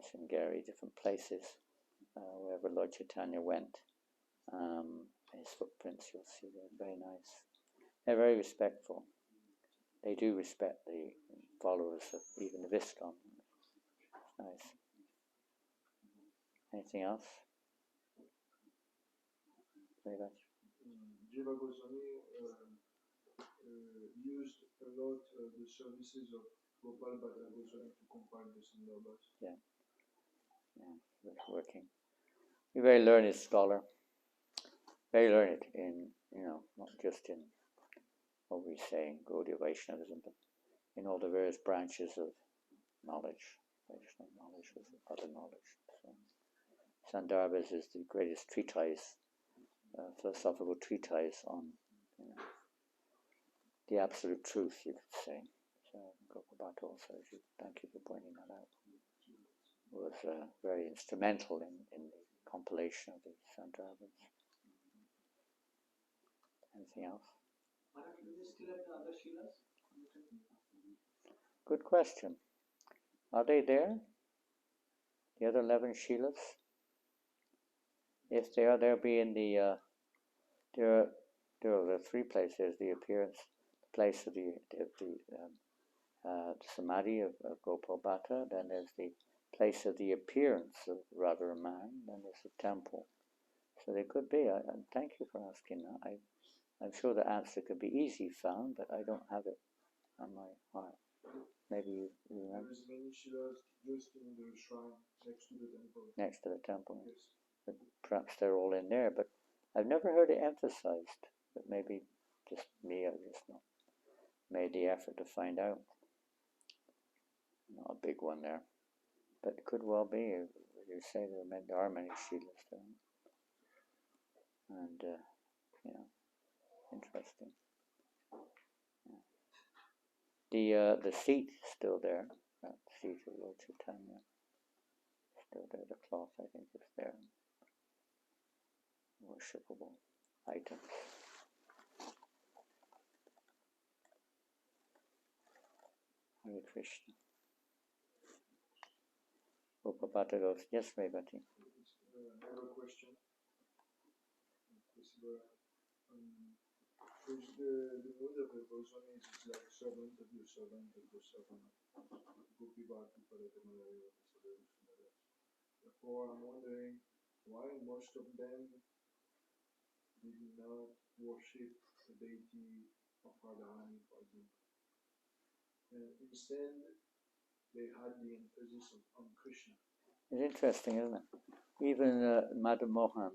S1: Sringeri, different places, wherever Lord Chaitanya went. His footprints, you'll see, they're very nice. They're very respectful. They do respect the followers of even the ISKCON. It's nice. Anything else? Very much.
S4: Jiva Goswami used a lot the services of Gopal Bhatta Goswami to compile the Sandarbhas.
S1: Yeah, that's working. He's a very learned scholar. Very learned in, not just in what we say in Gaudiya Vaishnavism, but in all the various branches of knowledge, Vaishnava knowledge, with other knowledge. So, Sandarbhas is the greatest treatise, philosophical treatise on the absolute truth, you could say. So Gopal Bhatta also, thank you for pointing that out, was very instrumental in the compilation of the Sandarbhas. Anything else?
S3: Do they still have the other Shilas?
S1: Good question. Are they there? The other 11 Shilas? If they are, they'll be in the. There are three places: the appearance, the place of the samadhi of Gopal Bhatta. Then there's the place of the appearance of Radharaman. Then there's the temple. So they could be. And thank you for asking that. I'm sure the answer could be easily found, but I don't have it on my heart. Maybe you remember.
S4: There's many Shilas just in the shrine next to the temple.
S1: Next to the temple.
S4: Yes.
S1: But perhaps they're all in there, but I've never heard it emphasized. But maybe just me, I just not made the effort to find out. Not a big one there, but it could well be. As you say, there are many Shilas there. And, interesting. Yeah. The seat is still there. That seat of Lord Chaitanya. Still there. The cloth, I think, is there. Worshipable items. Hare Krishna. Gopal Bhatta goes, yes, Revati.
S4: I have a question. The mood of the Goswami is like servant of your servant of your servant. Gopi Bhakti Caritamrta. Therefore, I'm wondering why most of them did not worship the deity of Radharani, for example. And instead, they had the emphasis on Krishna.
S1: It's interesting, isn't it? Even Madam Mohan,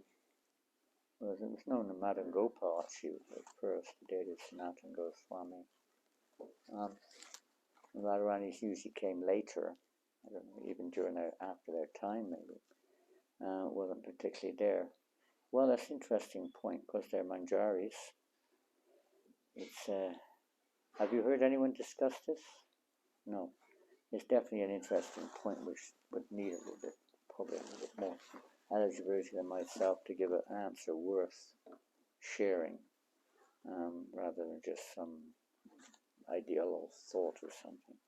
S1: it was known as Madam Gopal. She was the first deity of Sanatana Goswami. Radharani usually came later. I don't know, even after their time, maybe. Wasn't particularly there. Well, that's an interesting point, because they're manjaris. It's, have you heard anyone discuss this? No. It's definitely an interesting point which would need a little bit, probably a little bit more eligibility than myself to give an answer worth sharing, rather than just some ideal or thought or something.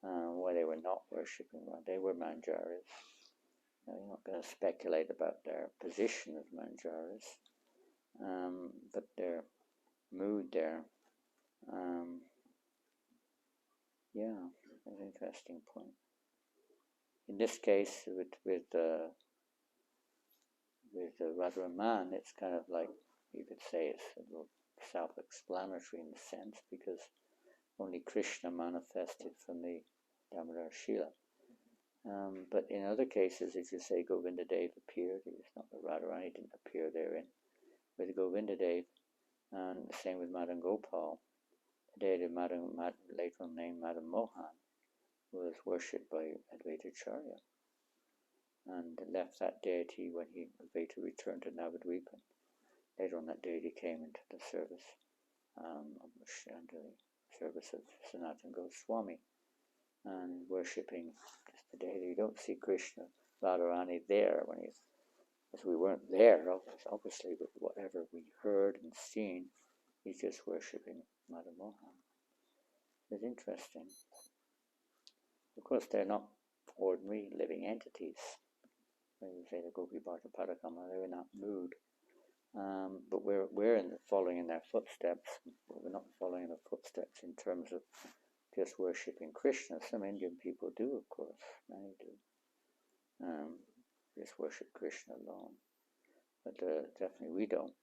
S1: why they were not worshipping Radha. They were Manjaris. Now, you're not going to speculate about their position as Manjaris, but their mood there. Yeah, an interesting point. In this case, with Radharaman, it's kind of like, you could say it's a little self-explanatory in a sense, because only Krishna manifested from the Damodar Shila. But in other cases, if you say Govinda Dev appeared, it's not that Radharani didn't appear therein with Govinda Dev, and the same with Madan Gopal. The deity later on named Madan Mohan was worshipped by Advaita Acharya, and left that deity when Advaita returned to Navadvipa. Later on, that deity came into the service of Sanatana Goswami, and worshipping just the deity. You don't see Krishna Radharani there as we weren't there, obviously, but whatever we heard and seen, he's just worshipping Madan Mohan. It's interesting. Of course, they're not ordinary living entities. When you say the Gopi Bharta Padakama, they're in that mood. But we're following in their footsteps. We're not following the footsteps in terms of just worshipping Krishna. Some Indian people do, of course. Many do. Just worship Krishna alone. But definitely we don't.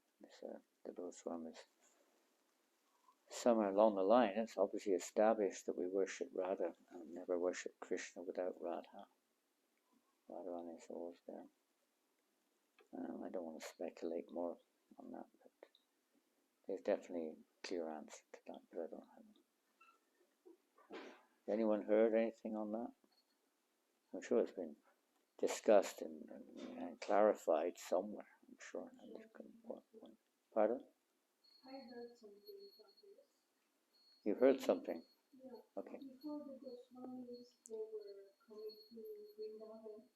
S1: The Goswamis. Somewhere along the line, it's obviously established that we worship Radha and never worship Krishna without Radha. Radharani is always there. I don't want to speculate more on that, but there's definitely a clear answer to that, but I don't have it. Anyone heard anything on that? I'm sure it's been discussed and clarified somewhere, I'm sure. Pardon?
S2: I heard something about this.
S1: You heard something?
S2: Yeah.
S1: Okay.
S2: Before the Goswamis, they were coming to Vrindavan.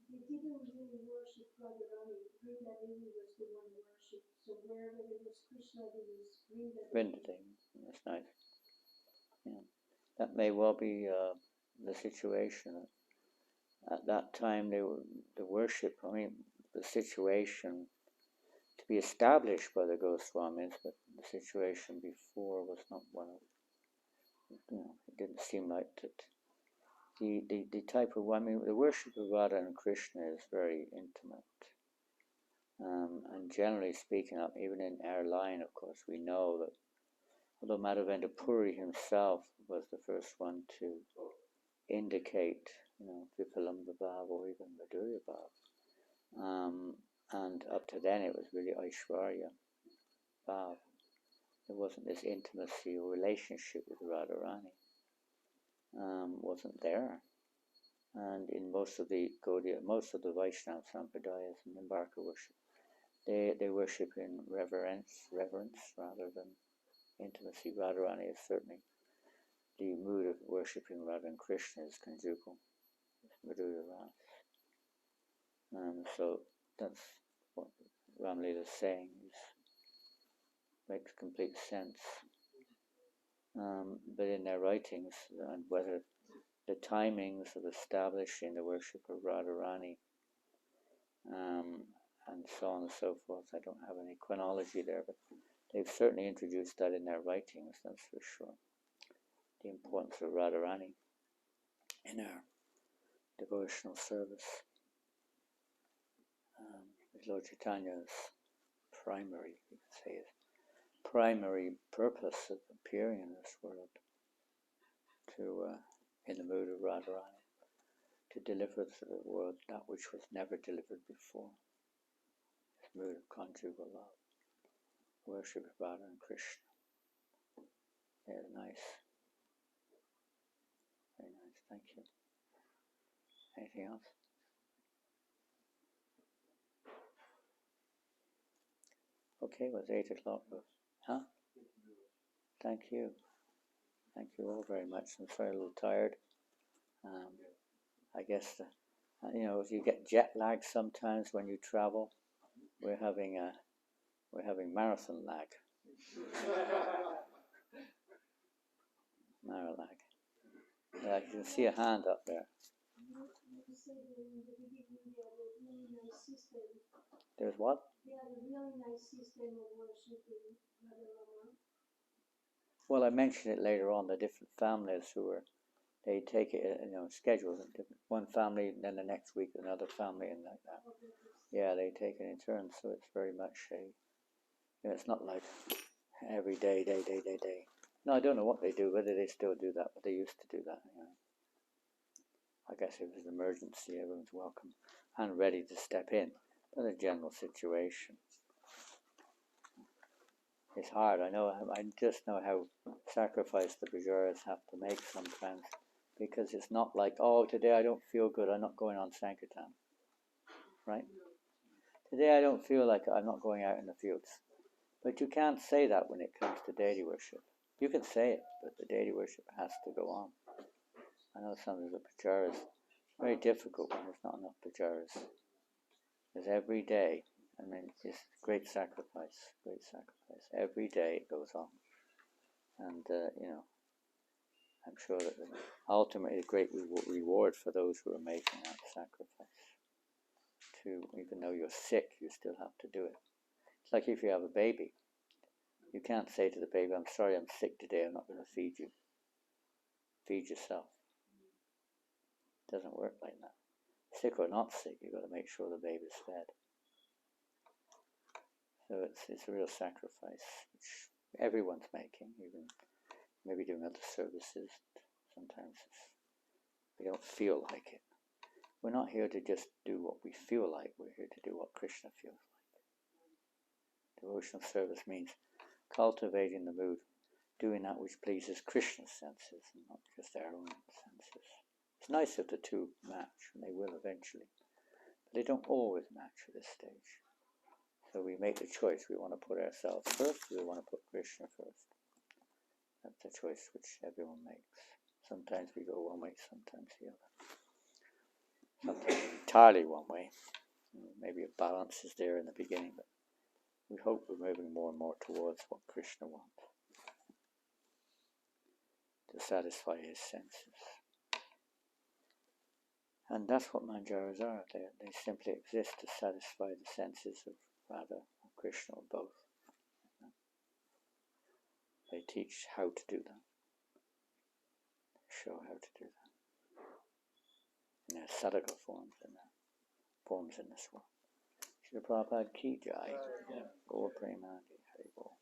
S2: They didn't really worship Radharani. Vrinda Devi was the one worshipped. So wherever there was Krishna, there was Vrinda
S1: Devi. That's nice. Yeah. That may well be the situation. At that time, the worship, the situation to be established by the Goswamis, but the situation before was not one of, it didn't seem like that. The type of, the worship of Radha and Krishna is very intimate. And generally speaking, even in our line, of course, we know that although Madhavendra Puri himself was the first one to indicate, Vipalamba Bhav or even Madhurya Bhav, and up to then it was really Aishwarya Bhav. There wasn't this intimacy or relationship with Radharani. Wasn't there. And in most of the Gaudiya, most of the Vaishnava Sampradayas and Nimbarka worship, they worship in reverence rather than intimacy. Radharani is certainly the mood of worshipping Radha and Krishna is conjugal, Madhurya Ras. So that's what Ramlila is saying. Makes complete sense. But in their writings, and whether the timings of establishing the worship of Radharani, and so on and so forth, I don't have any chronology there, but they've certainly introduced that in their writings, that's for sure. The importance of Radharani in our devotional service. Lord Caitanya's primary, you could say, his primary purpose of appearing in this world to, in the mood of Radharani, to deliver to the world that which was never delivered before. This mood of conjugal love, worship of Radha and Krishna. Yeah, nice. Very nice, thank you. Anything else? Okay, it was 8 o'clock. Huh? Thank you. Thank you all very much. I'm sorry, a little tired. I guess, you get jet lag sometimes when you travel. We're having marathon lag. Maralag. Yeah, you can see a hand up there.
S2: You said in the beginning they had a really nice system.
S1: There's what?
S2: They had a really nice system of worshiping Radha Rama.
S1: Well, I mentioned it later on, the different families they take it, schedules it. One family, then the next week another family, and like that. Yeah, they take it in turns, so it's very much it's not like every day. No, I don't know what they do, whether they still do that, but they used to do that. I guess if it's an emergency, everyone's welcome and ready to step in. But the general situation, it's hard. I just know how sacrifice the Pujaras have to make sometimes, because it's not like, oh, today I don't feel good, I'm not going on Sankirtan, right? Today I don't feel like I'm not going out in the fields. But you can't say that when it comes to deity worship. You can say it, but the deity worship has to go on. I know some of the pujaras, very difficult when there's not enough pujaras. Because every day, it's great sacrifice. Every day it goes on. And, I'm sure that ultimately a great reward for those who are making that sacrifice. Even though you're sick, you still have to do it. It's like if you have a baby. You can't say to the baby, I'm sorry, I'm sick today, I'm not going to feed you. Feed yourself. It doesn't work like that. Sick or not sick, you've got to make sure the baby's fed. So it's a real sacrifice, which everyone's making, even maybe doing other services. Sometimes we don't feel like it. We're not here to just do what we feel like, we're here to do what Krishna feels like. Devotional service means cultivating the mood, doing that which pleases Krishna's senses and not just our own senses. It's nice if the two match, and they will eventually, but they don't always match at this stage. So we make the choice, we want to put ourselves first, we want to put Krishna first. That's a choice which everyone makes. Sometimes we go one way, sometimes the other. Sometimes entirely one way. Maybe a balance is there in the beginning, but we hope we're moving more and more towards what Krishna wants, to satisfy his senses. And that's what manjaras are. They simply exist to satisfy the senses of Radha or Krishna or both. They teach how to do that. They show how to do that. In their sadhaka forms and their forms in this world. Srila Prabhupada ki jai. Gaur Premanandi Hari Bol.